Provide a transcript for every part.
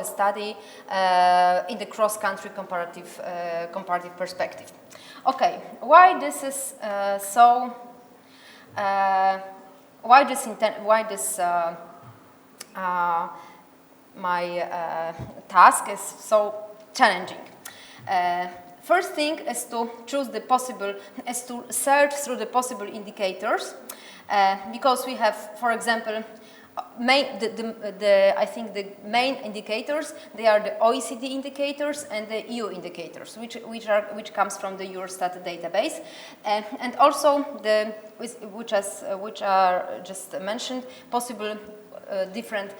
study in the cross-country comparative perspective. Okay, why this is my task is so challenging. First thing is to choose the possible, is to search through the possible indicators, because we have, for example, I think the main indicators, they are the OECD indicators and the EU indicators, which comes from the Eurostat database, and also which are just mentioned, possible different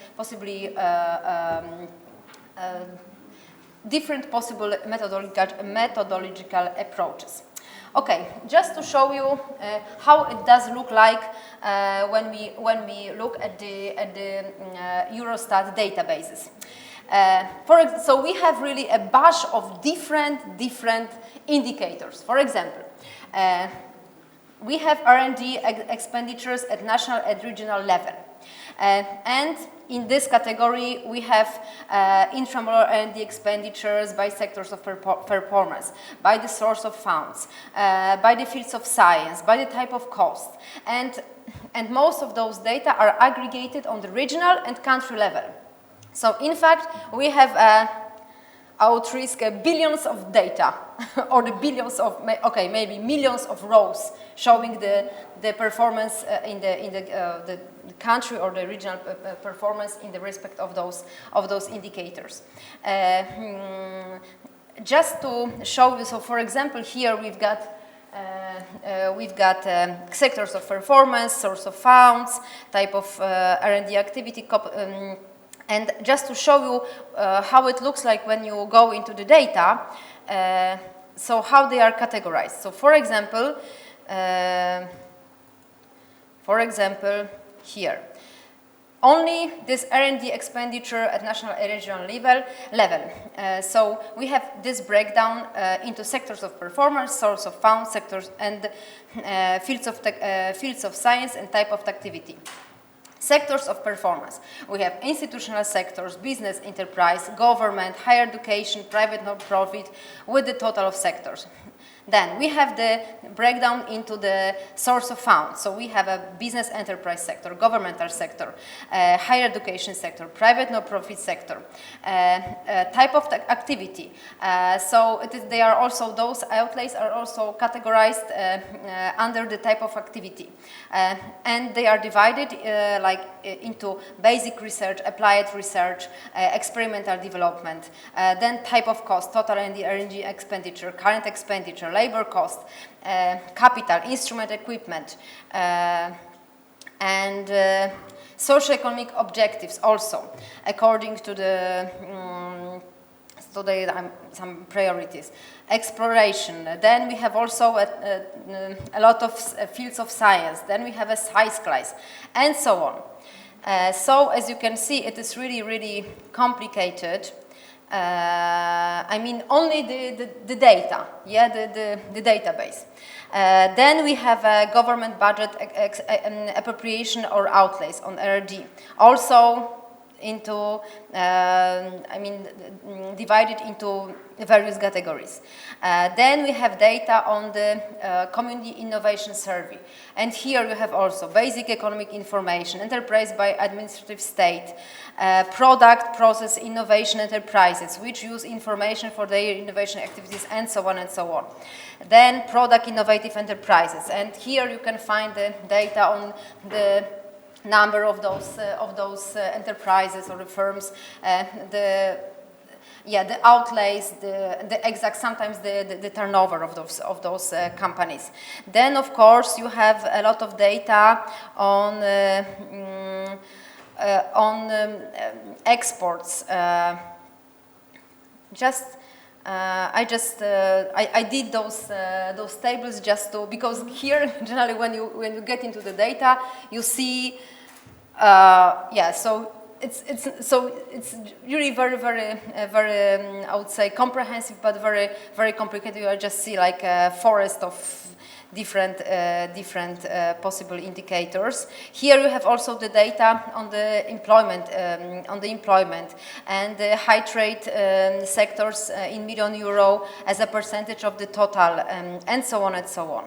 possible methodological approaches. Okay, just to show you how it does look like when we look at the Eurostat databases. So we have really a bunch of different indicators. For example, we have R&D expenditures at national and regional level. And in this category, we have intramural R&D expenditures by sectors of performance, by the source of funds, by the fields of science, by the type of cost. And most of those data are aggregated on the regional and country level. So in fact, we have I would risk billions of data, or the billions of, okay, maybe millions of rows showing the performance in the country or the regional performance in the respect of those indicators. Just to show you, so for example, here we've got sectors of performance, source of funds, type of R&D activity. And just to show you how it looks like when you go into the data, so how they are categorized. So for example, here, only this R&D expenditure at national and regional level. So we have this breakdown into sectors of performance, source of funds, sectors, and fields of science and type of activity. Sectors of performance. We have institutional sectors, business, enterprise, government, higher education, private non-profit, with the total of sectors. Then we have the breakdown into the source of funds. So we have a business enterprise sector, governmental sector, higher education sector, private non-profit sector, type of activity. So they are also, those outlays are also categorized under the type of activity. And they are divided into basic research, applied research, experimental development, then type of cost, total R&D expenditure, current expenditure, labor cost, capital, instrument, equipment, and socioeconomic objectives also, according to the some priorities. Exploration. Then we have also a lot of fields of science. Then we have a size class, and so on. So as you can see, it is really complicated. I mean, only the data, yeah, the database. Then we have a government budget appropriation or outlays on R&D. Also into, divided into various categories. Then we have data on the Community Innovation Survey. And here you have also basic economic information, enterprise by administrative state, product, process, innovation enterprises, which use information for their innovation activities, and so on and so on. Then product innovative enterprises. And here you can find the data on the number of those enterprises or the firms, the outlays, the exact, sometimes the turnover of those companies. Then of course you have a lot of data on exports. I did those tables just to, because here generally when you get into the data, you see so it's really very I would say comprehensive, but very complicated. You just see like a forest of different possible indicators. Here you have also the data on the employment and the high trade sectors in million euro as a percentage of the total, and so on and so on.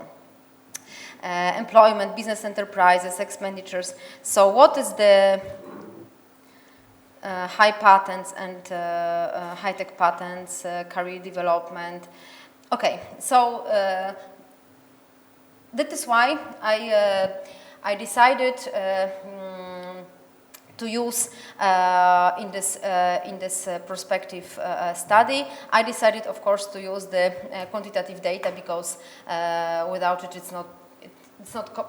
Employment, business enterprises, expenditures. So what is the high patents and high-tech patents, career development? Okay, so that is why I decided to use in this prospective study. I decided, of course, to use the quantitative data because without it, it's not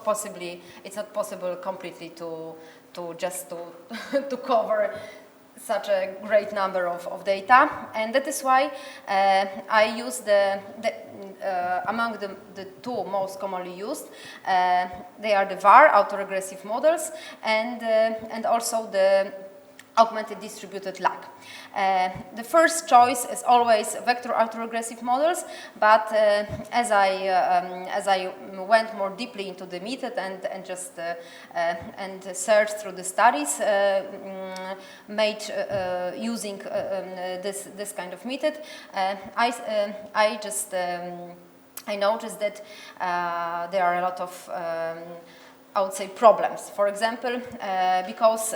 possible completely to cover such a great number of data, and that is why I use among the two most commonly used. They are the VAR, autoregressive models, and also the augmented distributed lag. The first choice is always vector autoregressive models, but as I went more deeply into the method and just searched through the studies made using this kind of method, I noticed that there are a lot of I would say problems. For example, because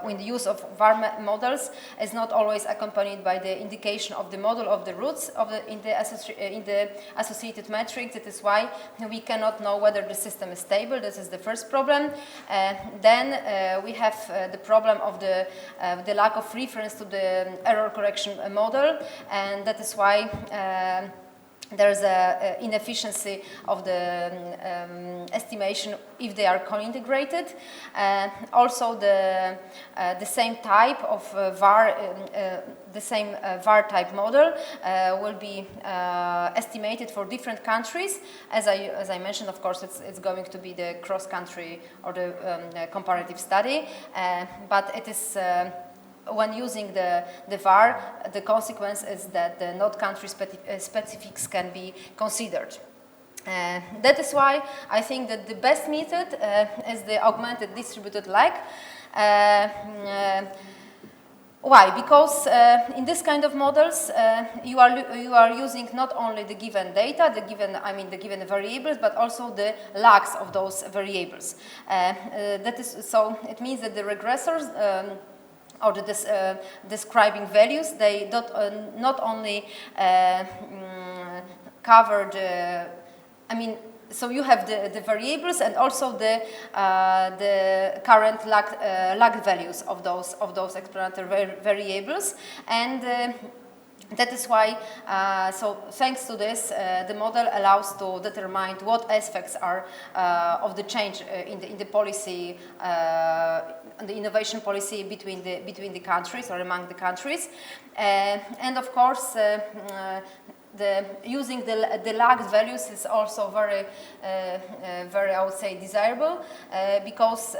when the use of VAR models is not always accompanied by the indication of the model of the roots in the associated metrics. That is why we cannot know whether the system is stable. This is the first problem. Then we have the problem of the lack of reference to the error correction model, and that is why there's an inefficiency of the estimation if they are co-integrated. Also, the same type of VAR, the same VAR type model will be estimated for different countries. As I mentioned, of course, it's going to be the cross-country or the comparative study, but it is. When using the VAR, the consequence is that the not country specifics can be considered. That is why I think that the best method is the augmented distributed lag. Why? Because in this kind of models, you are using not only the given data, the given variables, but also the lags of those variables. That is so. It means that the regressors. Or the describing values, they not only cover the, so you have the variables and also the current lag values of those explanatory variables, and that is why, so thanks to this, the model allows to determine what aspects are of the change in the policy, the innovation policy between the countries or among the countries, and of course. Using the lagged values is also very, I would say, desirable because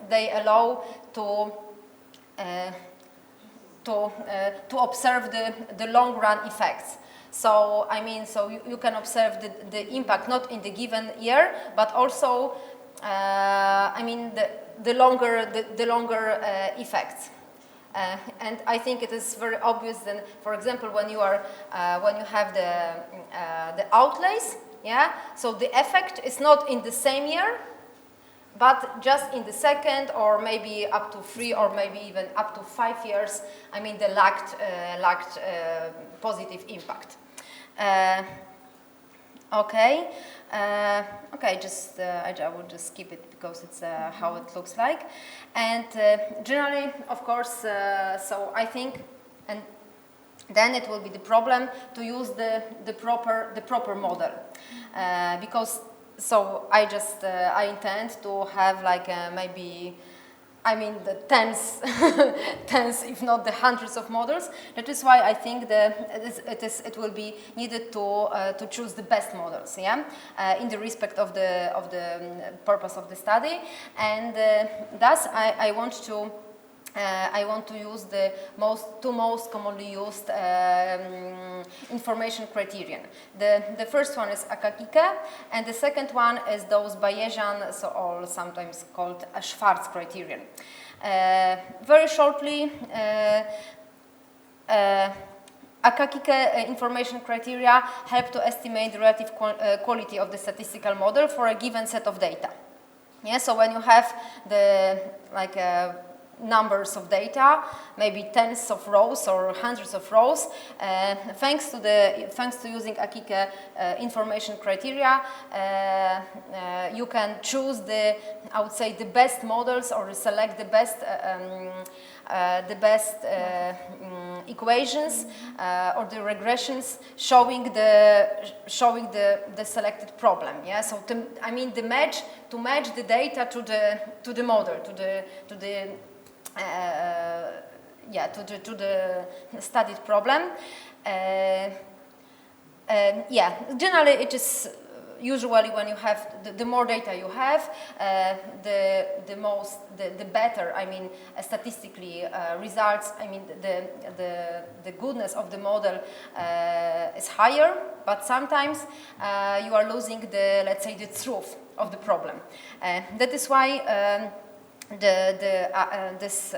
they allow to observe the long run effects. So so you can observe the impact not in the given year, but also the longer effects. And I think it is very obvious. Then, for example, when you have the outlays, yeah. So the effect is not in the same year, but just in the second, or maybe up to 3, or maybe even up to 5 years. The lagged positive impact. Okay. Okay, I would just skip it because it's how it looks like. And generally, of course, so I think, and then it will be the problem to use the proper model because so I intend to have like maybe. The tens, if not the hundreds of models. That is why I think it will be needed to choose the best models, yeah, in the respect of the purpose of the study, and thus I want to I want to use the two most commonly used information criterion. The first one is Akakike, and the second one is those Bayesian, or sometimes called a Schwarz criterion. Very shortly, Akakike information criteria help to estimate the relative quality of the statistical model for a given set of data. Yeah, so when you have the numbers of data, maybe tens of rows or hundreds of rows, thanks to using Akakike information criteria, you can choose the best models or select the best equations or the regressions showing the selected problem. Yeah, so to match the data to the model, to the studied problem. Generally it is usually when you have the more data you have, the better. Statistically results. The goodness of the model is higher, but sometimes you are losing the truth of the problem. That is why. This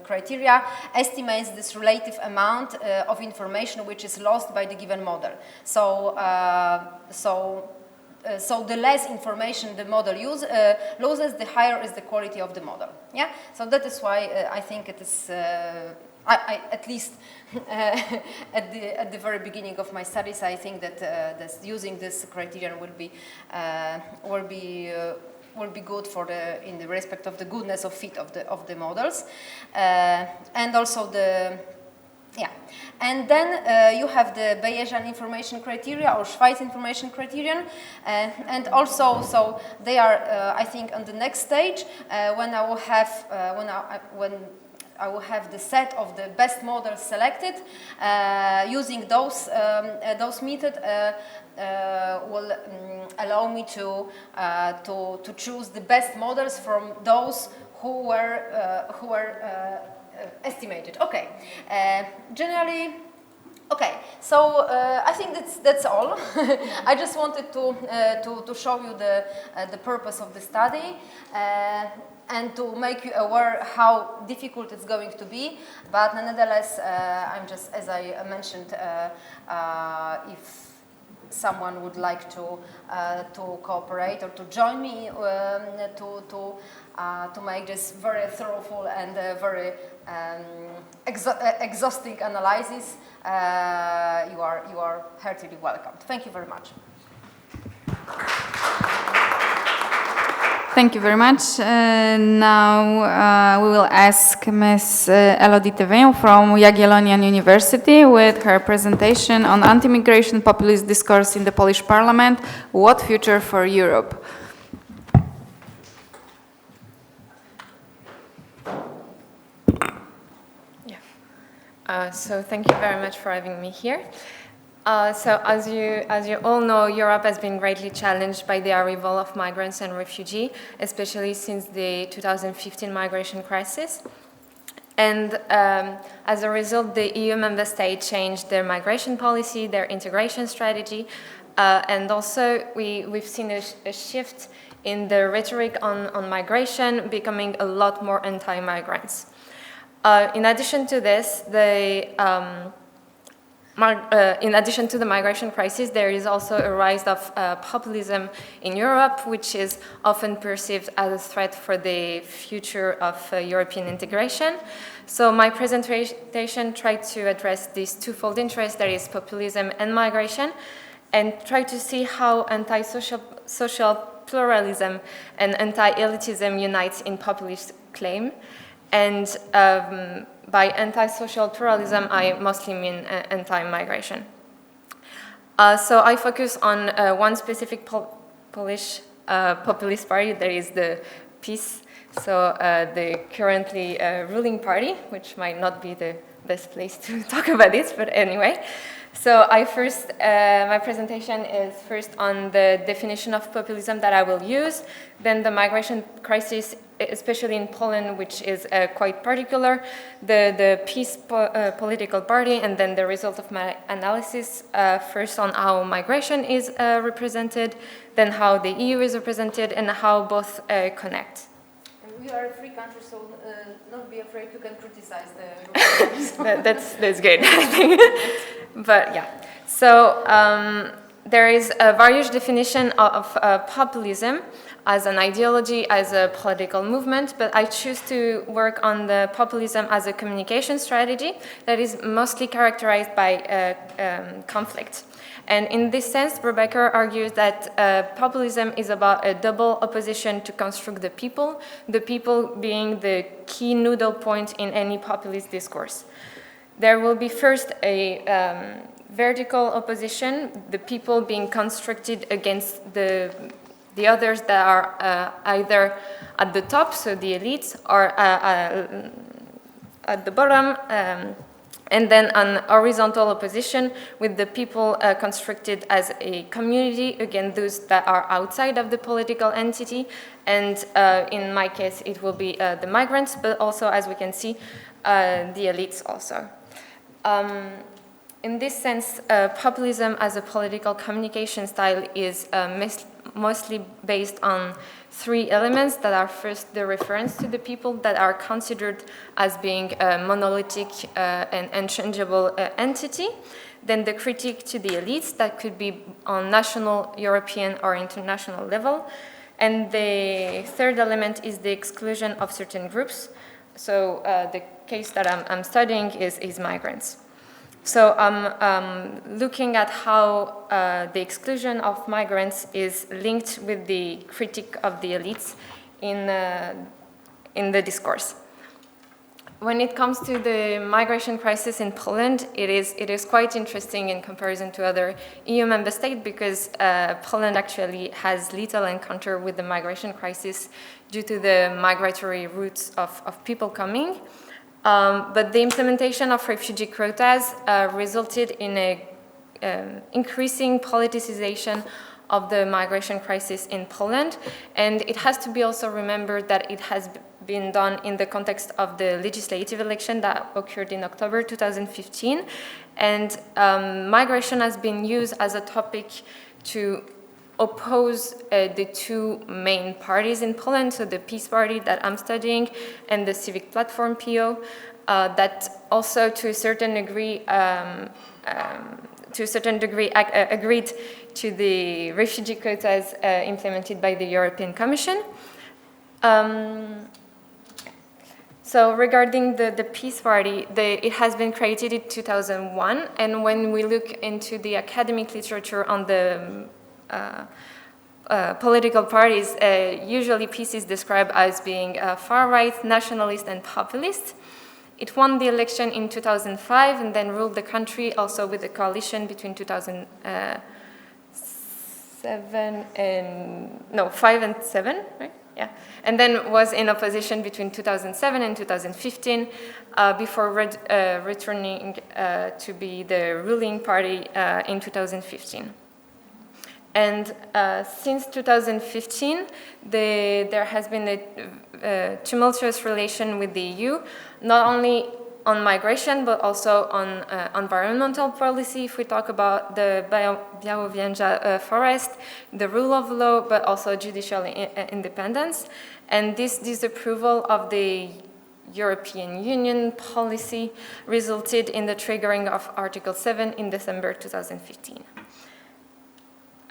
criteria estimates this relative amount of information which is lost by the given model. So the less information the model loses, the higher is the quality of the model. Yeah. So that is why I think it is. At least at the very beginning of my studies, I think that using this criterion will be good in the respect of the goodness of fit of the models, and also and then you have the Bayesian information criteria or Schwarz information criterion, and also so they are I think on the next stage when I will have I will have the set of the best models selected. Using those methods will allow me to choose the best models from those who were estimated. Okay, generally. Okay, so I think that's all. I just wanted to show you the purpose of the study. And to make you aware how difficult it's going to be, but nonetheless, I'm just, as I mentioned, if someone would like to cooperate or to join me to make this very thorough and very exhausting analysis, you are heartily welcome. Thank you very much. Thank you very much. Now we will ask Ms. Elodie Théveillon from Jagiellonian University with her presentation on anti-migration populist discourse in the Polish Parliament, What Future for Europe? So thank you very much for having me here. So as you all know, Europe has been greatly challenged by the arrival of migrants and refugees, especially since the 2015 migration crisis. And as a result, the EU member states changed their migration policy, their integration strategy, and also we've seen a shift in the rhetoric on migration, becoming a lot more anti-migrants. In addition to this, in addition to the migration crisis, there is also a rise of populism in Europe, which is often perceived as a threat for the future of European integration. So my presentation tried to address these twofold interests, that is populism and migration, and try to see how anti-social pluralism and anti-elitism unites in populist claim. And by anti-social pluralism, I mostly mean anti-migration. So I focus on one specific Polish populist party, that is the PiS, so the currently ruling party, which might not be the best place to talk about this, but anyway. So my presentation is first on the definition of populism that I will use, then the migration crisis especially in Poland, which is quite particular, the PiS political party, and then the result of my analysis, first on how migration is represented, then how the EU is represented, and how both connect. And we are a free country, so not be afraid, you can criticize the that's good. But yeah, so there is a various definition of populism as an ideology, as a political movement, but I choose to work on the populism as a communication strategy that is mostly characterized by conflict. And in this sense, Rebecca argues that populism is about a double opposition to construct the people being the key noodle point in any populist discourse. There will be first a vertical opposition, the people being constructed against the others that are either at the top, so the elites, or at the bottom, and then an horizontal opposition with the people constructed as a community against those that are outside of the political entity. And in my case, it will be the migrants, but also, as we can see, the elites also. In this sense, populism as a political communication style is mostly based on three elements that are first the reference to the people that are considered as being a monolithic and unchangeable entity, then the critique to the elites that could be on national, European, or international level, and the third element is the exclusion of certain groups. So the case that I'm studying is migrants. So I'm looking at how the exclusion of migrants is linked with the critique of the elites in the discourse. When it comes to the migration crisis in Poland, it is quite interesting in comparison to other EU member states because Poland actually has little encounter with the migration crisis due to the migratory routes of people coming. But the implementation of refugee quotas resulted in an increasing politicization of the migration crisis in Poland. And it has to be also remembered that it has been done in the context of the legislative election that occurred in October 2015. And migration has been used as a topic to oppose the two main parties in Poland, so the PiS party that I'm studying and the Civic Platform PO, that also to a certain degree agreed to the refugee quotas implemented by the European Commission. So regarding the PiS party, it has been created in 2001, and when we look into the academic literature on the political parties, usually PiS is described as being far-right, nationalist, and populist. It won the election in 2005 and then ruled the country also with a coalition between 5 and 7, right? Yeah. And then was in opposition between 2007 and 2015 before returning to be the ruling party in 2015. And since 2015, there has been a tumultuous relation with the EU, not only on migration, but also on environmental policy, if we talk about the Białowieża forest, the rule of law, but also judicial independence. And this disapproval of the European Union policy resulted in the triggering of Article 7 in December 2015.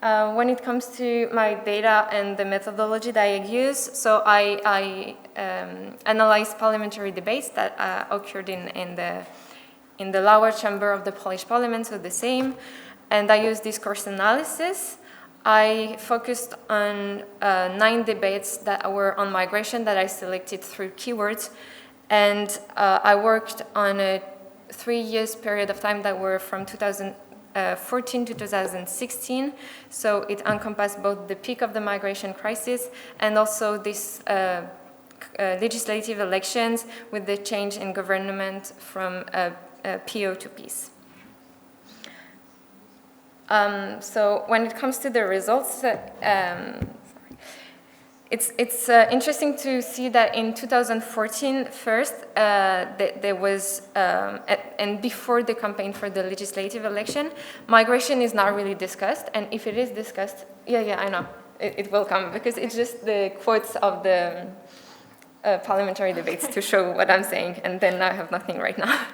When it comes to my data and the methodology that I use, so I analyzed parliamentary debates that occurred in the lower chamber of the Polish parliament, so the same, and I used discourse analysis. I focused on 9 debates that were on migration that I selected through keywords, and I worked on a 3 years period of time that were from 2014 to 2016, so it encompassed both the peak of the migration crisis and also this legislative elections with the change in government from PO to PiS. So when it comes to the results, It's interesting to see that in 2014, first, there was, and before the campaign for the legislative election, migration is not really discussed, and if it is discussed, yeah, I know, it will come, because it's just the quotes of the parliamentary debates to show what I'm saying, and then I have nothing right now.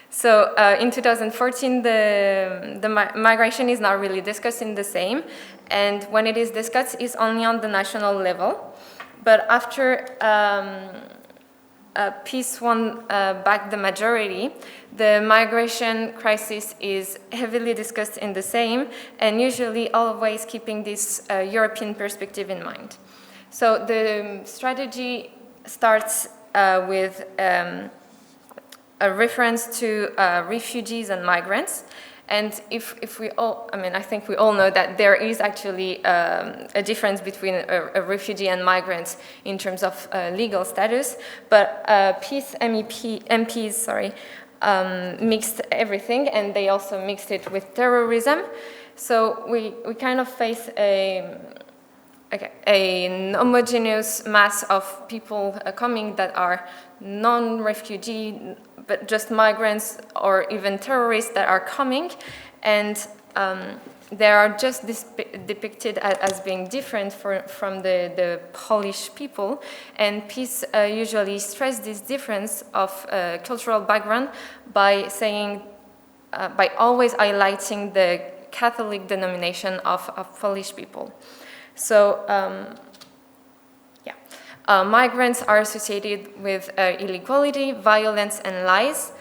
So in 2014, the migration is not really discussed in the same, and when it is discussed, it's only on the national level. But after PiS won back the majority, the migration crisis is heavily discussed in the same, and usually always keeping this European perspective in mind. So the strategy starts with a reference to refugees and migrants. And if we all, I think we all know that there is actually a difference between a refugee and migrants in terms of legal status, but PiS MPs mixed everything, and they also mixed it with terrorism. So we kind of face an homogeneous mass of people coming that are non-refugee, but just migrants or even terrorists that are coming, and they are just depicted as being different from the Polish people, and PiS usually stress this difference of cultural background by saying, by always highlighting the Catholic denomination of Polish people. So, migrants are associated with inequality, violence, and lies,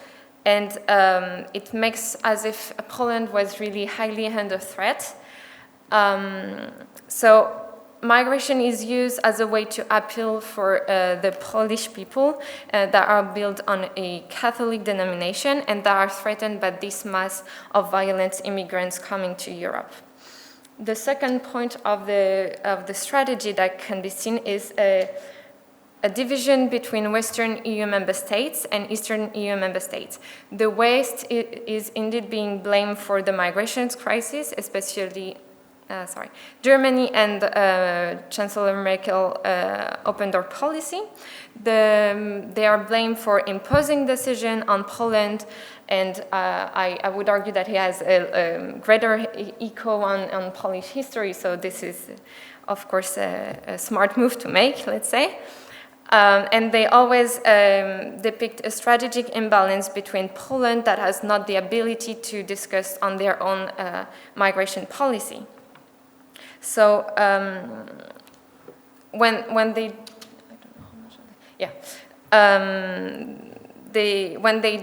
and it makes as if Poland was really highly under threat. So migration is used as a way to appeal for the Polish people that are built on a Catholic denomination and that are threatened by this mass of violent immigrants coming to Europe. The second point of the strategy that can be seen is a division between Western EU member states and Eastern EU member states. The West is indeed being blamed for the migration crisis, especially Germany and Chancellor Merkel open door policy. They are blamed for imposing decision on Poland, and I would argue that he has a greater echo on Polish history, so this is, of course, a smart move to make, let's say. And they always depict a strategic imbalance between Poland that has not the ability to discuss on their own migration policy. So when they, I don't know how much when they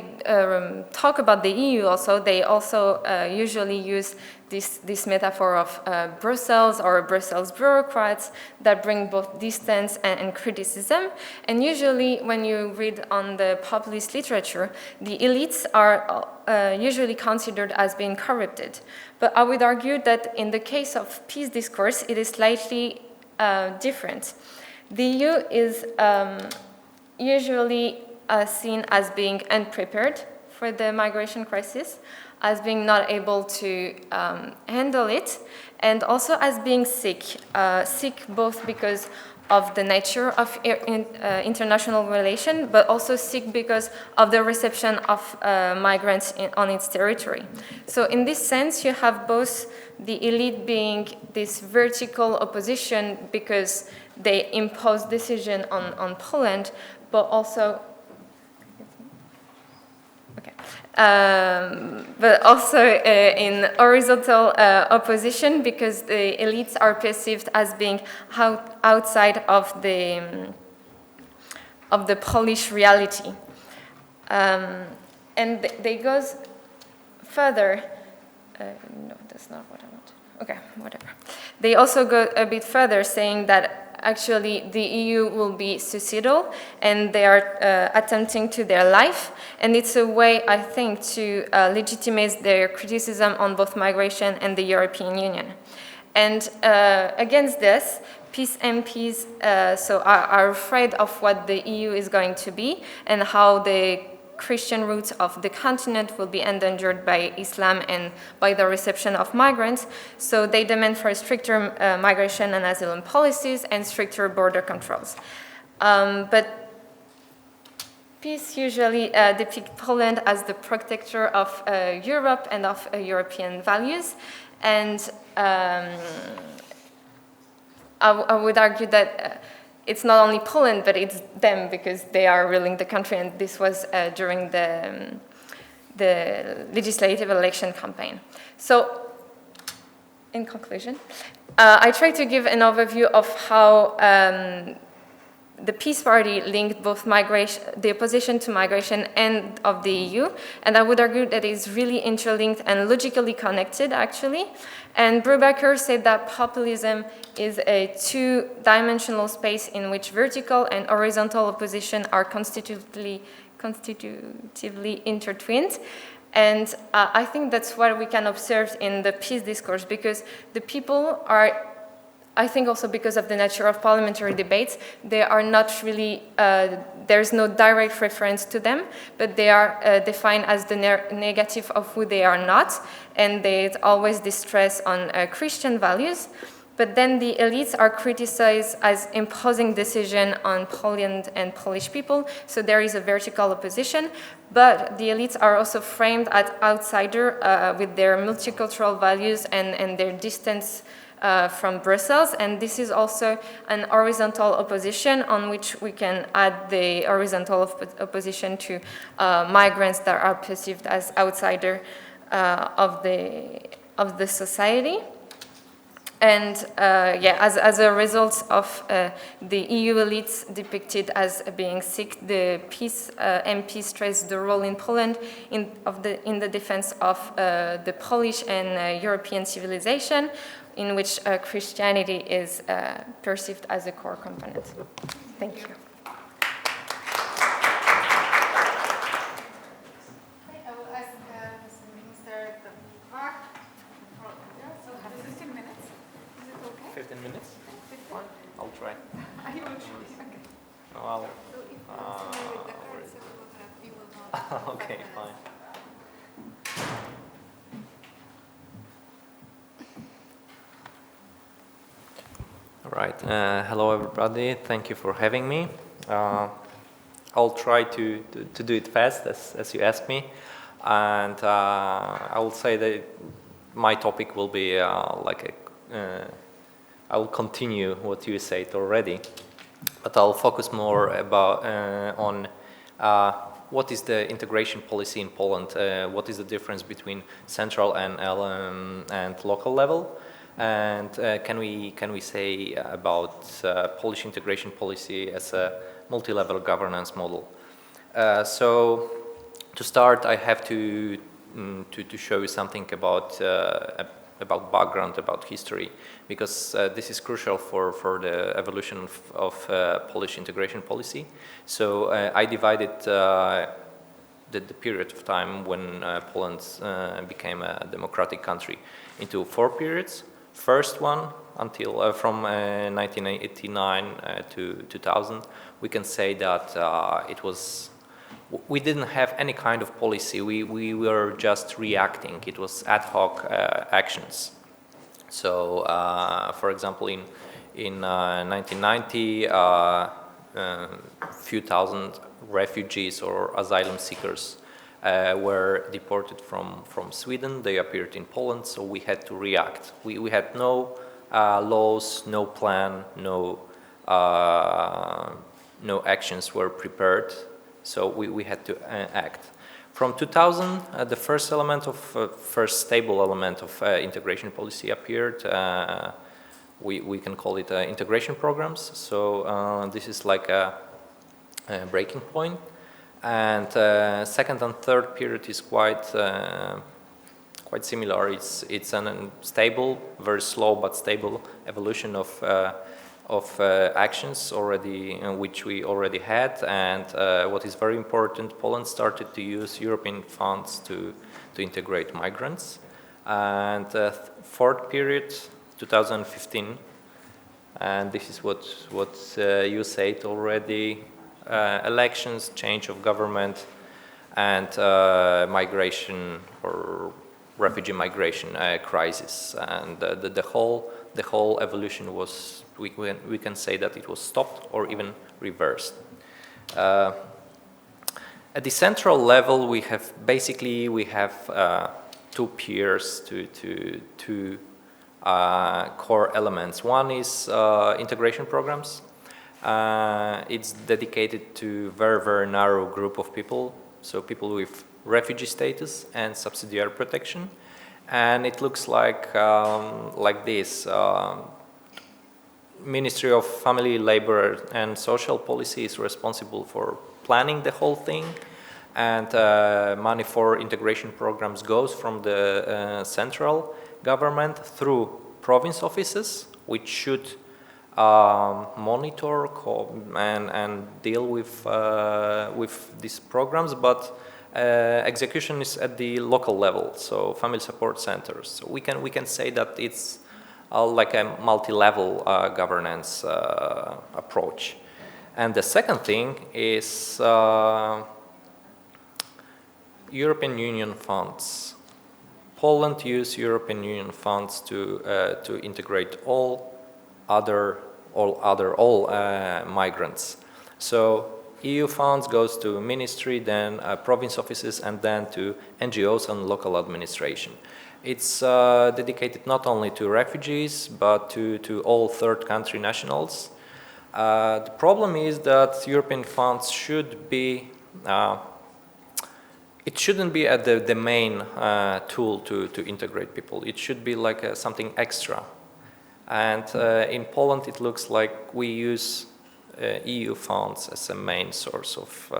talk about the EU also, they also usually use this metaphor of Brussels or Brussels bureaucrats that bring both distance and criticism. And usually when you read on the populist literature, the elites are usually considered as being corrupted. But I would argue that in the case of peace discourse, it is slightly different. The EU is usually seen as being unprepared for the migration crisis, as being not able to handle it, and also as being sick. Sick both because of the nature of international relation, but also sick because of the reception of migrants on its territory. So in this sense, you have both the elite being this vertical opposition because they impose decision on Poland, but also but also in horizontal opposition because the elites are perceived as being outside of the Polish reality. And they go further. No, that's not what I want. Okay, whatever. They also go a bit further, saying that actually the EU will be suicidal and they are attempting to their life, and it's a way, I think, to legitimize their criticism on both migration and the European Union. And against this, PiS MPs are afraid of what the EU is going to be and how the Christian roots of the continent will be endangered by Islam and by the reception of migrants. So they demand for stricter migration and asylum policies and stricter border controls. But PiS usually depict Poland as the protector of Europe and of European values. And I would argue that it's not only Poland, but it's them, because they are ruling the country, and this was during the legislative election campaign. So, in conclusion, I try to give an overview of how the PiS party linked both migration, the opposition to migration and of the EU, and I would argue that it's really interlinked and logically connected, actually. And Brubaker said that populism is a two-dimensional space in which vertical and horizontal opposition are constitutively intertwined. And I think that's what we can observe in the PiS discourse, because the people are, I think also because of the nature of parliamentary debates, they are not really, there's no direct reference to them, but they are defined as the negative of who they are not, and there's always this stress on Christian values. But then the elites are criticized as imposing decision on Poland and Polish people, so there is a vertical opposition. But the elites are also framed as outsider with their multicultural values and their distance from Brussels, and this is also an horizontal opposition on which we can add the horizontal opposition to migrants that are perceived as outsider of the society. And yeah, as a result of the EU elites depicted as being sick, the PiS MP stressed the role in Poland in the defense of the Polish and European civilization, in which Christianity is perceived as a core component. Thank you. I will ask Mr. Minister the back. So 15 minutes. Is it okay? 15 minutes? 15? I'll try. I will try. Okay. No, I'll, So if you continue with the cards, we will not. okay, fine. All right. Hello, everybody. Thank you for having me. I'll try to do it fast, as you asked me. And I will say that my topic will be I will continue what you said already, but I'll focus more about on what is the integration policy in Poland, what is the difference between central and local level, and can we say about Polish integration policy as a multi-level governance model. So to start, I have to show you something about background, about history, because this is crucial for the evolution of Polish integration policy. So I divided the period of time when Poland became a democratic country into 4 periods. First one until from 1989 to 2000, we can say that we didn't have any kind of policy. We were just reacting. It was ad hoc actions. So, for example, in 1990, few thousand refugees or asylum seekers were deported from Sweden. They appeared in Poland, so we had to react. We had no laws, no plan, no actions were prepared. So we had to act. From 2000, the first stable element of integration policy appeared. We can call it integration programs. So this is like a breaking point. And second and third period is quite similar. It's a stable, very slow but stable evolution of actions already, which we already had, and what is very important, Poland started to use European funds to integrate migrants. And fourth period, 2015, and this is what you said already, elections, change of government, and migration or refugee migration crisis, and the whole evolution was, we can say that it was stopped or even reversed. At the central level, we have two peers, two core elements. One is integration programs. It's dedicated to very narrow group of people, so people with refugee status and subsidiary protection, and it looks like this. Ministry of Family, Labor and Social Policy is responsible for planning the whole thing, and money for integration programs goes from the central government through province offices, which should monitor and deal with these programs, but execution is at the local level, so family support centers. So we can say that it's like a multi-level governance approach. And the second thing is European Union funds. Poland used European Union funds to integrate all migrants. So EU funds goes to ministry, then province offices, and then to NGOs and local administration. It's dedicated not only to refugees, but to all third country nationals. The problem is that European funds should be, it shouldn't be the main tool to integrate people. It should be like something extra. And in Poland, it looks like we use EU funds as a main source of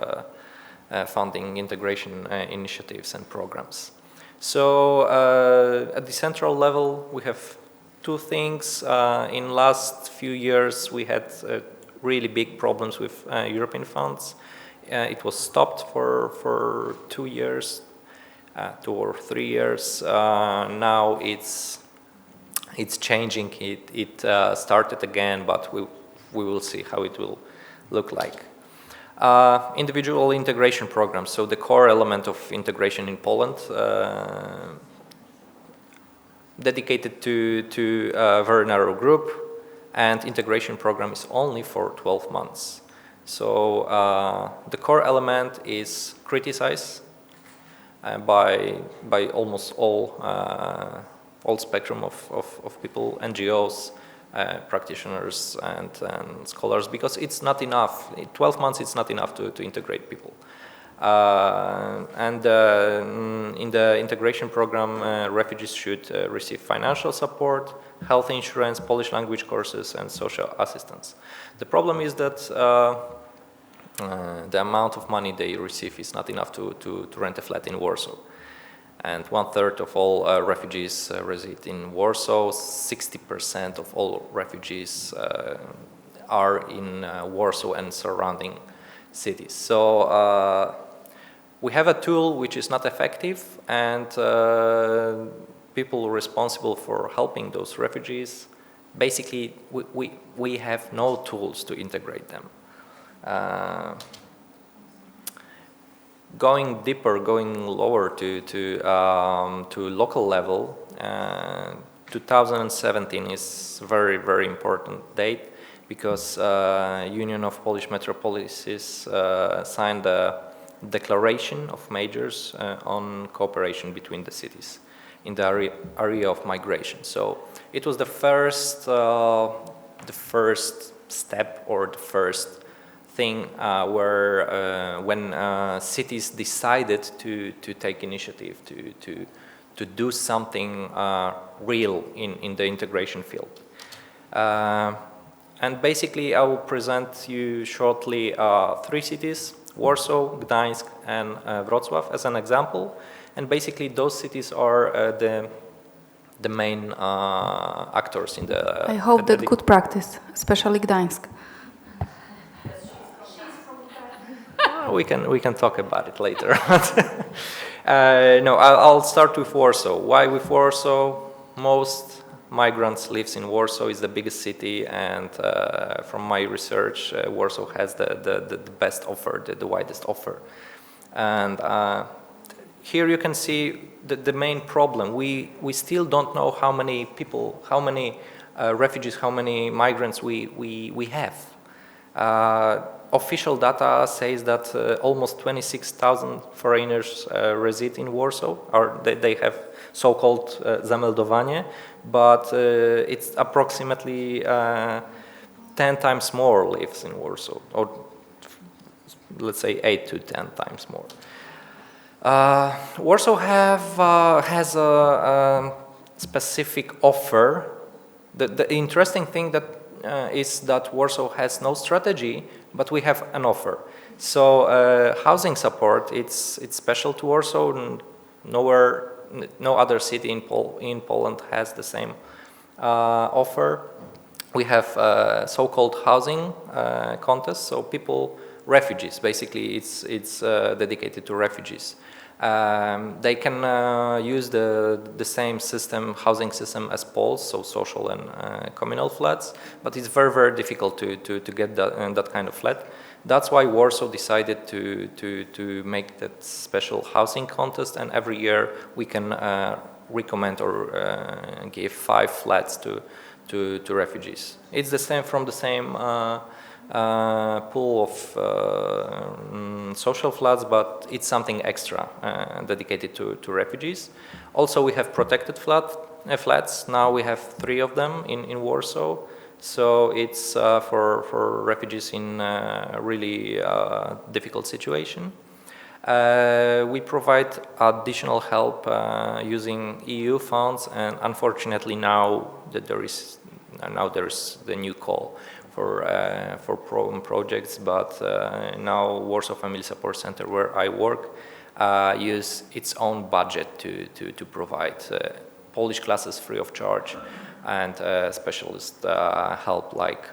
funding integration initiatives and programs. So at the central level, we have two things. In last few years, we had really big problems with European funds. It was stopped for 2 years, 2 or 3 years. Now it's changing. It started again, but we will see how it will look like. Individual integration programs. So the core element of integration in Poland, dedicated to a very narrow group, and integration program is only for 12 months. So the core element is criticized by almost all spectrum of people, NGOs, practitioners and scholars, because it's not enough. 12 months it's not enough to integrate people. In the integration program, refugees should receive financial support, health insurance, Polish language courses, and social assistance. The problem is that the amount of money they receive is not enough to rent a flat in Warsaw. And 1/3 of all refugees reside in Warsaw. 60% of all refugees are in Warsaw and surrounding cities. So we have a tool which is not effective, and people responsible for helping those refugees, basically we have no tools to integrate them. Going deeper, going lower to local level, 2017 is very important date, because Union of Polish Metropolises signed a declaration of measures on cooperation between the cities in the area of migration. So it was the first step, or the first thing when cities decided to take initiative to do something real in the integration field. And basically, I will present you shortly 3 cities: Warsaw, Gdańsk, and Wrocław as an example. And basically, those cities are the main actors in the. I hope that good practice, especially Gdańsk. We can talk about it later. No, I'll start with Warsaw. Why with Warsaw? Most migrants lives in Warsaw. It's the biggest city, and from my research, Warsaw has the best offer, the widest offer. And here you can see the main problem. We still don't know how many people, how many refugees, how many migrants we have. Official data says that almost 26,000 foreigners reside in Warsaw, or they have so-called zameldowanie, but it's approximately 10 times more lives in Warsaw, or let's say 8 to 10 times more. Warsaw has a specific offer. The interesting thing that is that Warsaw has no strategy, but we have an offer. So housing support, it's special to Warsaw, and no other city in Poland has the same offer. We have so-called housing contest, so refugees, basically it's dedicated to refugees. They can use the same housing system as Poles, so social and communal flats, but it's very, very difficult to get that kind of flat. That's why Warsaw decided to make that special housing contest, and every year we can recommend or give 5 flats to refugees. It's the same from the same pool of social flats, but it's something extra dedicated to refugees. Also, we have protected flats. Now we have 3 of them in Warsaw. So it's for refugees in a really difficult situation. We provide additional help using EU funds, and unfortunately now there is the new call for projects, but now Warsaw Family Support Center, where I work, use its own budget to provide Polish classes free of charge and specialist help like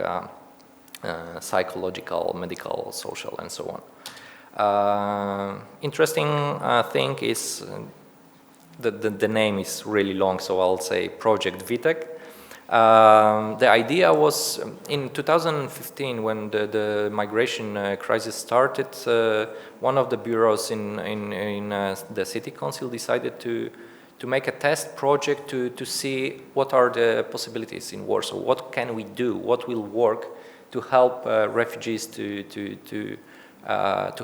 psychological, medical, social, and so on. Interesting thing is the name is really long, so I'll say Project Vitek. The idea was in 2015, when the migration crisis started, one of the bureaus in the city council decided to make a test project to see what are the possibilities in Warsaw, what can we do, what will work to help refugees to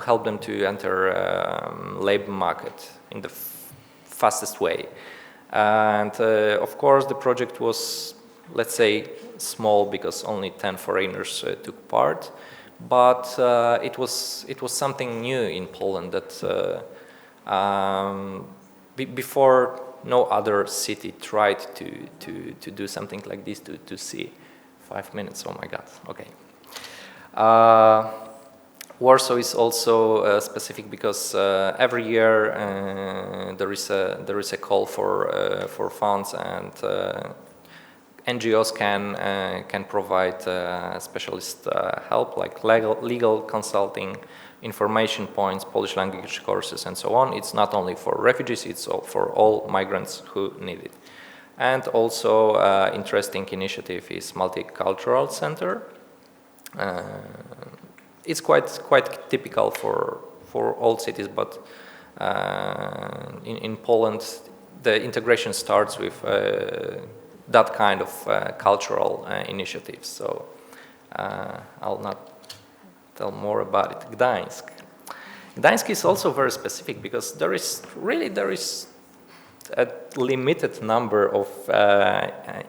help them to enter labor market in the fastest way. And of course the project was, let's say, small because only 10 foreigners took part, but it was something new in Poland that before no other city tried to do something like this, to see 5 minutes. Oh my God, okay. Warsaw is also specific because every year there is a call for funds, and NGOs can provide specialist help like legal consulting, information points, Polish language courses, and so on. It's not only for refugees, it's for all migrants who need it. And also interesting initiative is Multicultural Center. It's quite typical for all cities, but in Poland the integration starts with that kind of cultural initiatives. So I'll not tell more about it. Gdańsk. Gdańsk is also very specific because there is a limited number of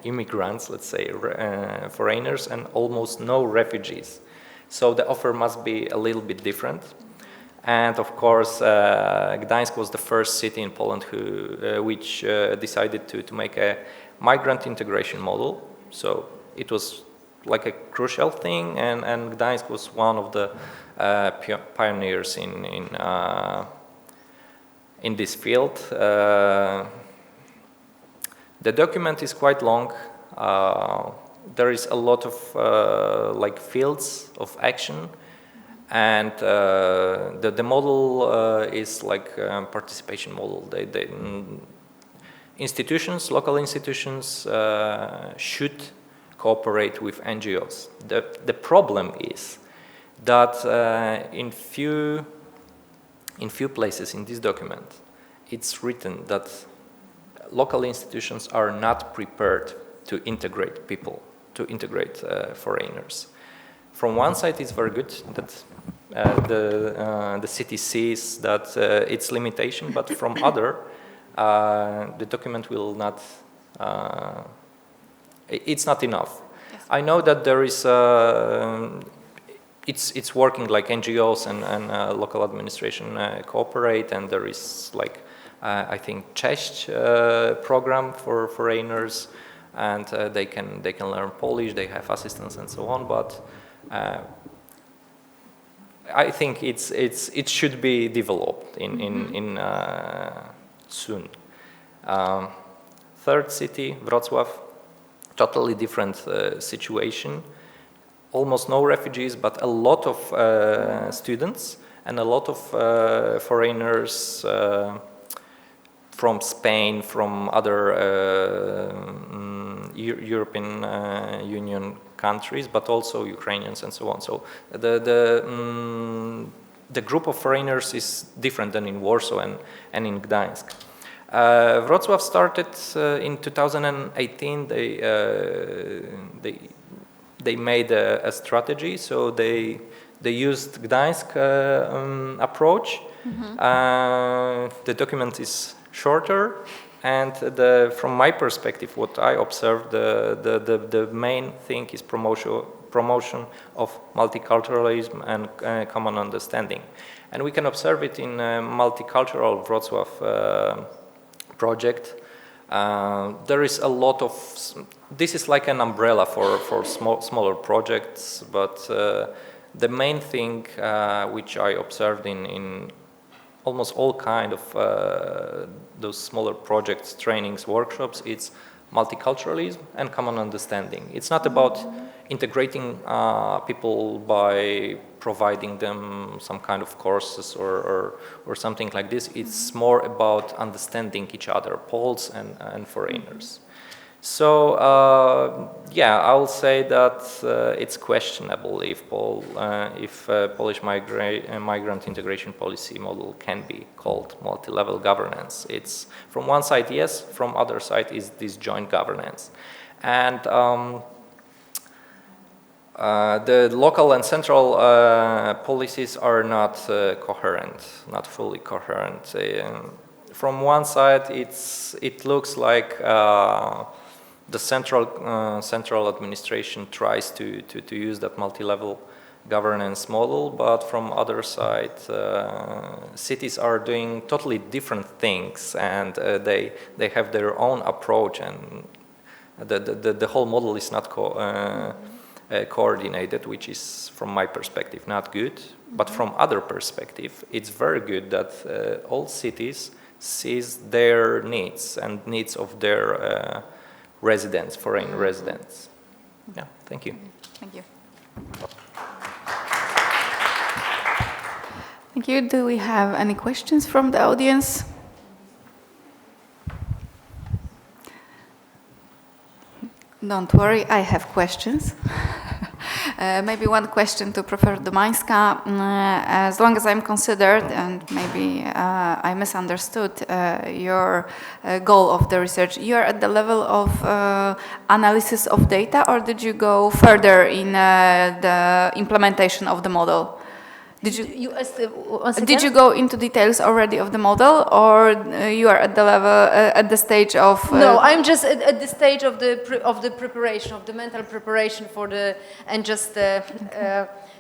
immigrants, let's say foreigners, and almost no refugees. So the offer must be a little bit different. And of course, Gdańsk was the first city in Poland which decided to make a migrant integration model. So it was like a crucial thing, and Gdańsk was one of the pioneers in this field. The document is quite long. There is a lot of like fields of action, and the model is like a participation model. Local institutions should cooperate with NGOs. The problem is that in few in few places in this document, it's written that local institutions are not prepared to integrate people, to integrate foreigners. From one side, it's very good that the city sees that its limitation, but from other, the document will not, it's not enough. Yes. I know that there is, it's working like NGOs and local administration cooperate, and there is like, I think, Czech program for foreigners, and they can learn Polish, they have assistance and so on, but I think it should be developed in soon. Third city, Wrocław, totally different situation. Almost no refugees, but a lot of students and a lot of foreigners from Spain, from other European Union countries, but also Ukrainians and so on. So the group of foreigners is different than in Warsaw and in Gdańsk. Wrocław started in 2018. They made a strategy, so they used Gdańsk approach. The document is shorter, and from my perspective, what I observed, the main thing is promotion of multiculturalism and common understanding. And we can observe it in multicultural Wrocław project. There is a lot of, this is like an umbrella for smaller projects, but the main thing which I observed in almost all kind of those smaller projects, trainings, workshops, it's multiculturalism and common understanding. It's not about integrating people by providing them some kind of courses or something like this. It's more about understanding each other, Poles and foreigners. So yeah, I'll say that it's questionable if Polish migrant integration policy model can be called multi-level governance. It's from one side yes, from other side is this joint governance, and the local and central policies are not coherent, not fully coherent. From one side, it looks like the central administration tries to use that multi-level governance model, but from other side, cities are doing totally different things, and they have their own approach, and the whole model is not coordinated, which is, from my perspective, not good. But from other perspective, it's very good that all cities sees their needs and needs of their residents, foreign residents. Yeah, thank you. Thank you. Thank you. Do we have any questions from the audience? Don't worry, I have questions. Maybe one question to Professor Domańska. As long as I'm considered, and maybe I misunderstood your goal of the research, you're at the level of analysis of data, or did you go further in the implementation of the model? Did you go into details already of the model, or you are at the level at the stage of? No, I'm just at the stage of the preparation, of the mental preparation for and just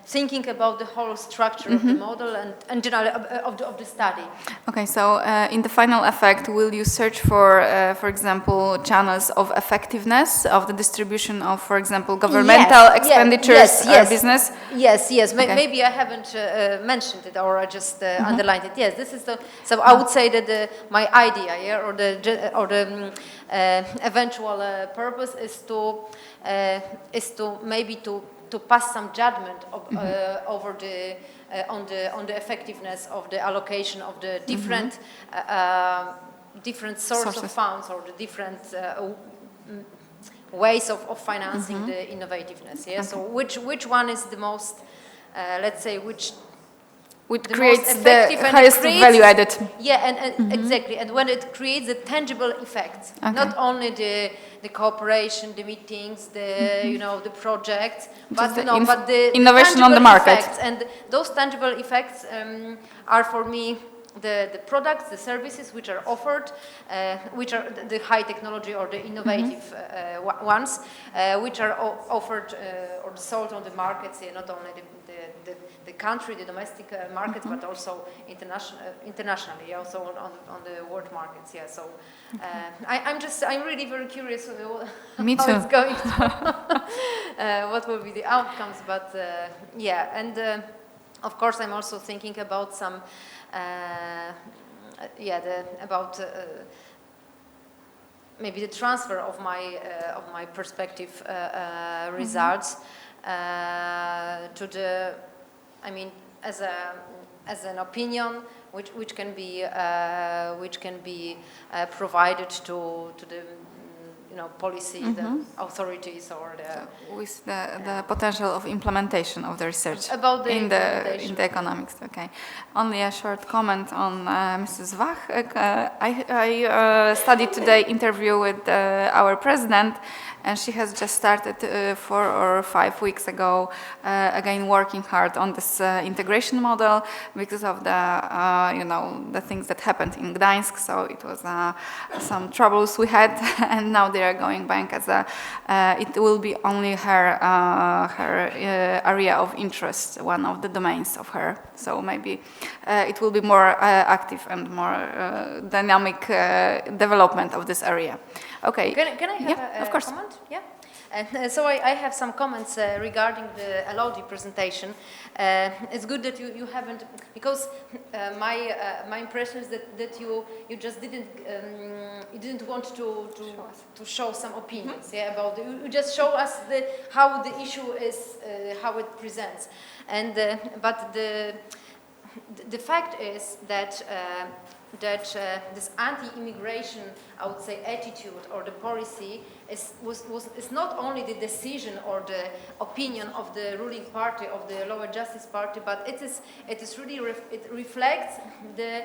thinking about the whole structure of the model and generally of the study. Okay, so in the final effect, will you search for example, channels of effectiveness of the distribution of, for example, governmental expenditures or business? Yes. Okay. Maybe I haven't mentioned it, or I just underlined it. Yes, this is the. So I would say that my idea, or the eventual purpose is to maybe to pass some judgment over on the effectiveness of the allocation of the different different sources of funds, or the different ways of financing the innovativeness. Yeah. Okay. So which one is the most, let's say, which Which the creates most the effective and highest creates, value added. Yeah, and exactly, and when it creates a tangible effect, not only the cooperation, the meetings, the you know the projects, but but the innovation on the market. Effects. And those tangible effects are for me the products, the services which are offered, which are the high technology or the innovative ones, which are offered or sold on the markets, not only the country, the domestic market, but also internationally, also on the world markets. Yeah, so I'm really very curious Me how too. it's going to, what will be the outcomes. But yeah, and of course I'm also thinking about some maybe the transfer of my perspective results to the, I mean, as an opinion which can be provided to the policy, the authorities, or the with the potential of implementation of the research about the in the economics. Okay, only a short comment on Mrs. Wach. I studied today interview with our president, and she has just started 4 or 5 weeks ago again working hard on this integration model because of the the things that happened in Gdańsk. So it was some troubles we had, and now they are going back as it will be only her area of interest, one of the domains of her. So maybe it will be more active and more dynamic development of this area. Okay. Can I have a comment? Yeah. And so I have some comments regarding the Elodie presentation. It's good that you haven't, because my impression is that you just didn't want to show some opinions, about you just show us how the issue is, how it presents, and but the fact is that this anti-immigration, I would say, attitude or the policy is not only the decision or the opinion of the ruling party, of the lower justice party, but it is really it reflects the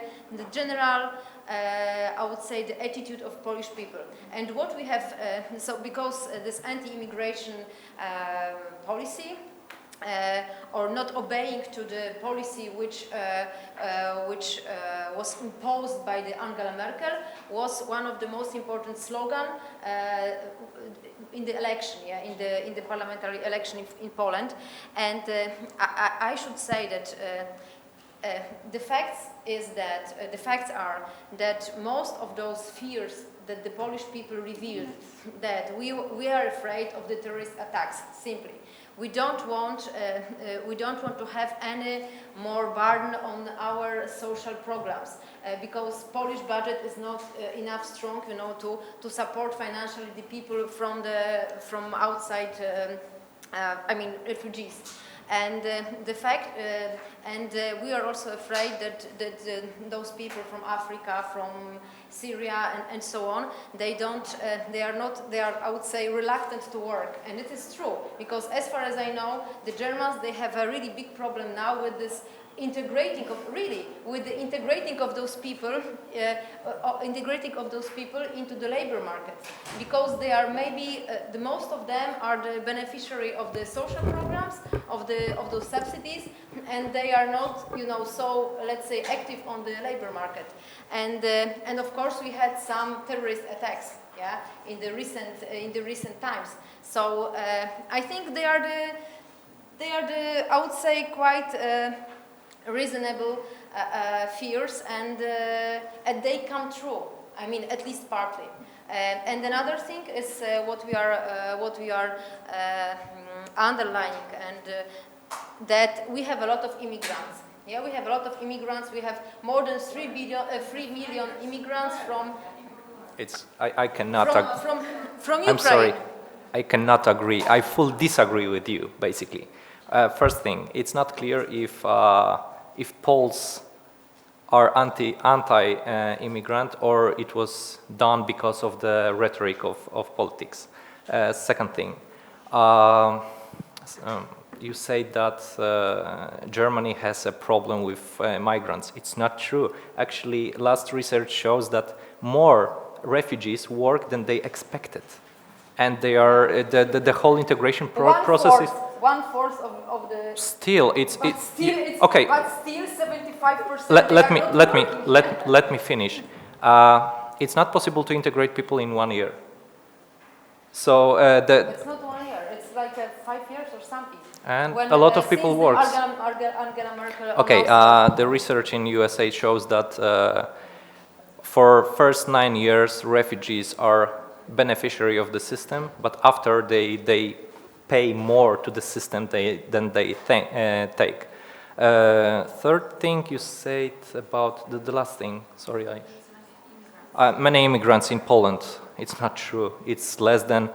general, I would say, the attitude of Polish people. And what we have, so because this anti-immigration policy, or not obeying to the policy which was imposed by the Angela Merkel, was one of the most important slogan in the election, in the parliamentary election in Poland. And I should say that the facts are that most of those fears that the Polish people revealed, that we are afraid of the terrorist attacks, simply. We don't want to have any more burden on our social programs because Polish budget is not enough strong, to support financially the people from outside. I mean, refugees. And the fact, we are also afraid that those people from Africa, from Syria, and so on, they are, I would say, reluctant to work. And it is true, because as far as I know, the Germans, they have a really big problem now with this integrating of those people, into the labor market, because they are maybe the most of them are the beneficiary of the social programs, of those subsidies, and they are not, so let's say active on the labor market, and of course we had some terrorist attacks, in the recent times. So I think they are the I would say quite reasonable fears, and they come true. I mean, at least partly. And another thing is what we are underlining, and that we have a lot of immigrants. Yeah, we have a lot of immigrants. We have more than 3 million immigrants from. I cannot. From Ukraine. I'm sorry, I cannot agree. I fully disagree with you, basically. First thing, it's not clear if Poles are anti-immigrant or it was done because of the rhetoric of politics. Second thing, you say that Germany has a problem with migrants. It's not true. Actually, last research shows that more refugees work than they expected. And they are, the whole integration process is... 1/4 of the... Still, it's okay. But still 75%. Let me finish. It's not possible to integrate people in 1 year. So it's not 1 year. It's like 5 years or something. And when, a lot of people work. Angela Merkel okay, the research in USA shows that for first 9 years, refugees are beneficiary of the system, but after they pay more to the system than they take. Third thing you said about the last thing, sorry, many immigrants in Poland. It's not true. It's less than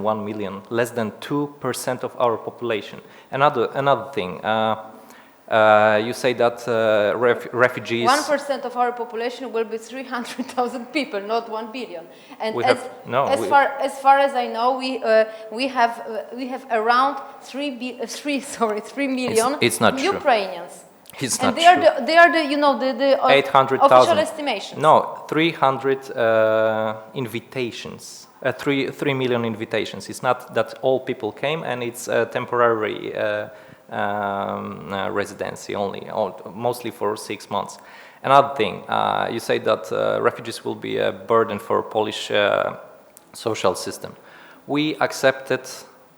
1 million, less than 2% of our population. Another thing. You say that refugees... 1% of our population will be 300,000 people, not 1 billion. And as far as I know, we have around 3 million it's not Ukrainians. True. It's and not they are the you know the 800,000 official estimations. No, 300 invitations. 3 million invitations. It's not that all people came, and it's temporary. Residency only, mostly for 6 months. Another thing, you say that refugees will be a burden for Polish social system. We accepted,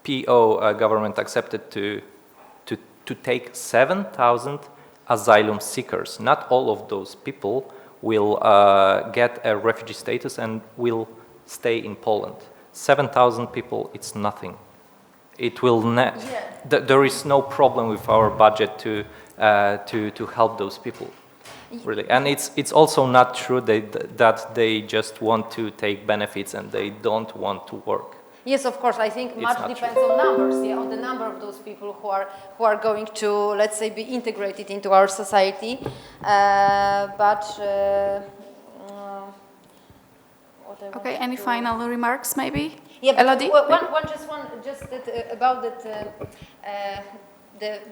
PO government accepted to take 7,000 asylum seekers. Not all of those people will get a refugee status and will stay in Poland. 7,000 people, it's nothing. It will there is no problem with our budget to help those people, really. And it's also not true that they just want to take benefits and they don't want to work. Yes, of course. I think much depends on numbers. Yeah, on the number of those people who are going to, let's say, be integrated into our society. Okay. Any final remarks, maybe? Yeah, Elodie? Just that, about that,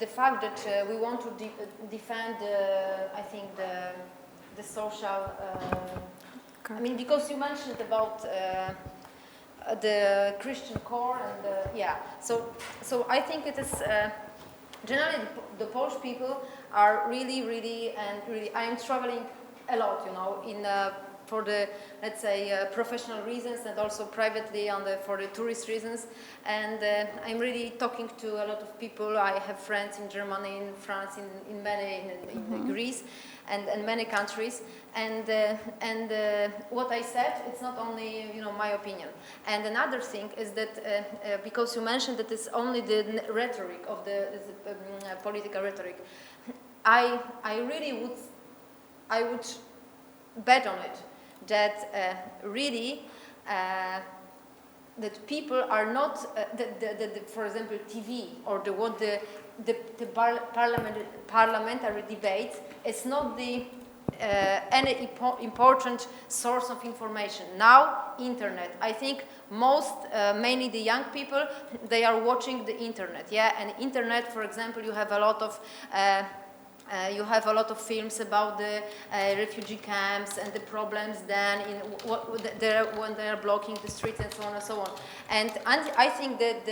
the fact that we want to defend, I think, the social. I mean, because you mentioned about the Christian core and so I think it is generally the Polish people are really. I am traveling a lot, you know, in. For the, let's say, professional reasons and also privately for the tourist reasons. And I'm really talking to a lot of people. I have friends in Germany, in France, in Greece, and many countries. And what I said, it's not only, you know, my opinion. And another thing is that because you mentioned that it's only the rhetoric of the political rhetoric, I would bet on it. That really that people are not for example TV or the parliamentary debate is not the any important source of information. Now internet, I think mainly the young people, they are watching the internet. Yeah, and internet, for example, you have a lot of films about the refugee camps and the problems then when they are blocking the streets and so on and so on. And I think that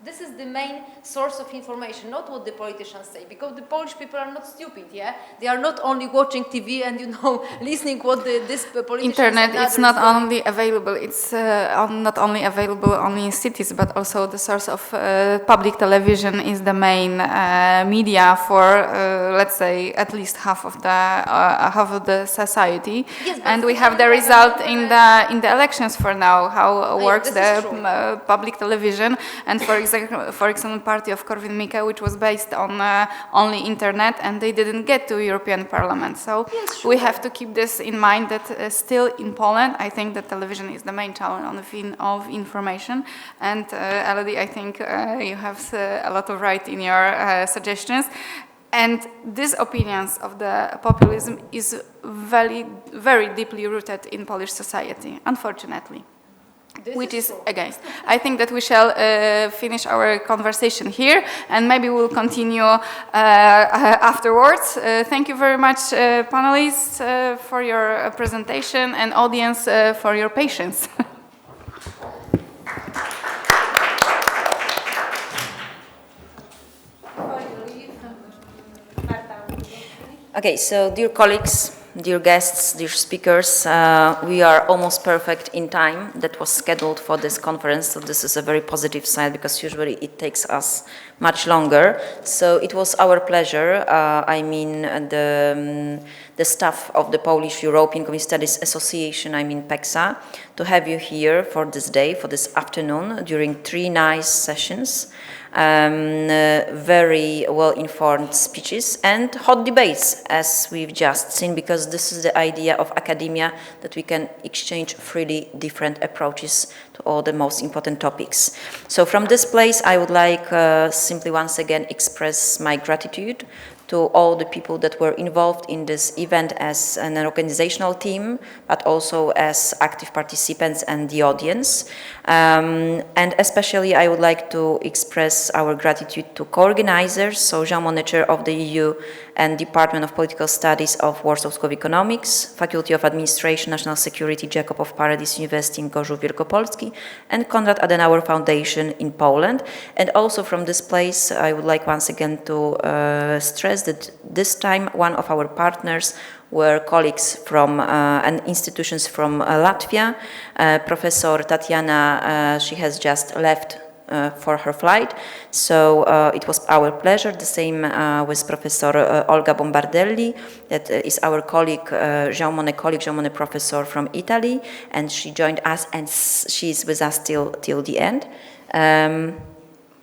this is the main source of information, not what the politicians say, because the Polish people are not stupid. Yeah, they are not only watching TV and, you know, listening what this politicians. Internet, it's not only available. It's not only available only in cities, but also the source of public television is the main media for, let's say, at least half of the society. Yes, and we have the result in the elections for now. How works the public television? And for example, party of Korwin-Mikke, which was based on only internet, and they didn't get to European Parliament. So yes, we have to keep this in mind that still in Poland, I think that television is the main channel of information. And Elodie, I think you have a lot of right in your suggestions. And these opinions of the populism is very, very deeply rooted in Polish society, unfortunately. which is against. I think that we shall finish our conversation here, and maybe we'll continue afterwards. Thank you very much, panelists, for your presentation, and audience for your patience. Okay, so dear colleagues, dear guests, dear speakers, we are almost perfect in time that was scheduled for this conference, so this is a very positive sign because usually it takes us much longer. So it was our pleasure, the staff of the Polish European Community Studies Association, PECSA, to have you here for this day, for this afternoon, during 3 nice sessions. Very well-informed speeches and hot debates, as we've just seen, because this is the idea of academia, that we can exchange freely different approaches to all the most important topics. So from this place, I would like simply once again express my gratitude to all the people that were involved in this event as an organizational team, but also as active participants and the audience. And especially I would like to express our gratitude to co-organizers, so Jean Monnet, Chair of the EU and Department of Political Studies of Warsaw School of Economics, Faculty of Administration, National Security, Jacob of Paradise University in Gorzów Wielkopolski, and Konrad Adenauer Foundation in Poland. And also from this place, I would like once again to stress that this time one of our partners were colleagues from and institutions from Latvia. Professor Tatiana, she has just left for her flight, so it was our pleasure. The same with Professor Olga Bombardelli, that is our colleague, Jean Monnet professor from Italy, and she joined us, and she's with us till the end.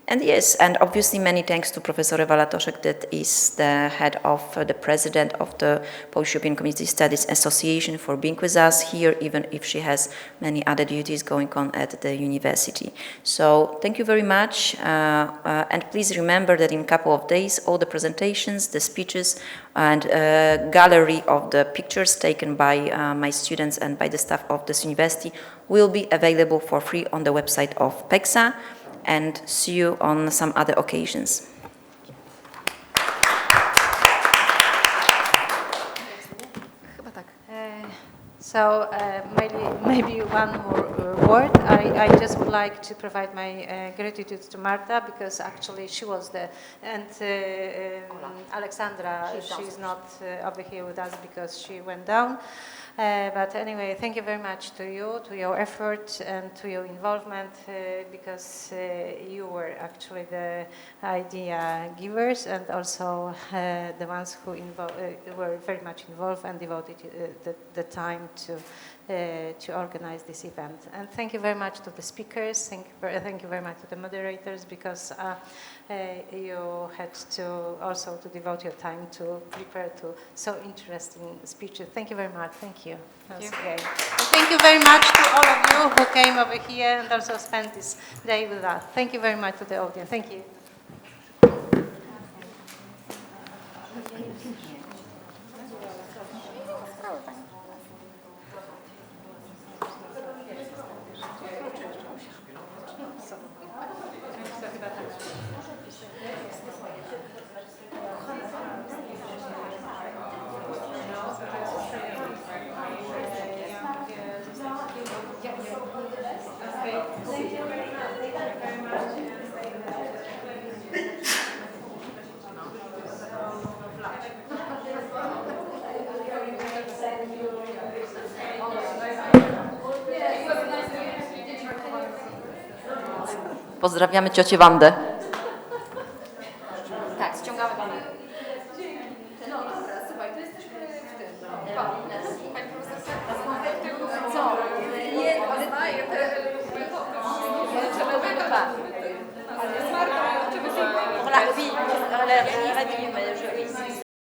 And yes, and obviously many thanks to Professor Ewa Latoszek, that is the head of the president of the Polish European Community Studies Association, for being with us here, even if she has many other duties going on at the university. So thank you very much, and please remember that in a couple of days, all the presentations, the speeches, and gallery of the pictures taken by my students and by the staff of this university will be available for free on the website of PECSA. And see you on some other occasions. So maybe one more word. I just would like to provide my gratitude to Marta, because actually she was Alexandra, she's not over here with us because she went down. But anyway, thank you very much to you, to your effort and to your involvement, because you were actually the idea givers, and also the ones who were very much involved and devoted the time to organize this event. And thank you very much to the speakers. Thank you very much to the moderators, because you had to also to devote your time to prepare to so interesting speeches. Thank you very much. Thank you. And thank you very much to all of you who came over here and also spent this day with us. Thank you very much to the audience. Thank you. Pozdrawiamy ciocię Wandę.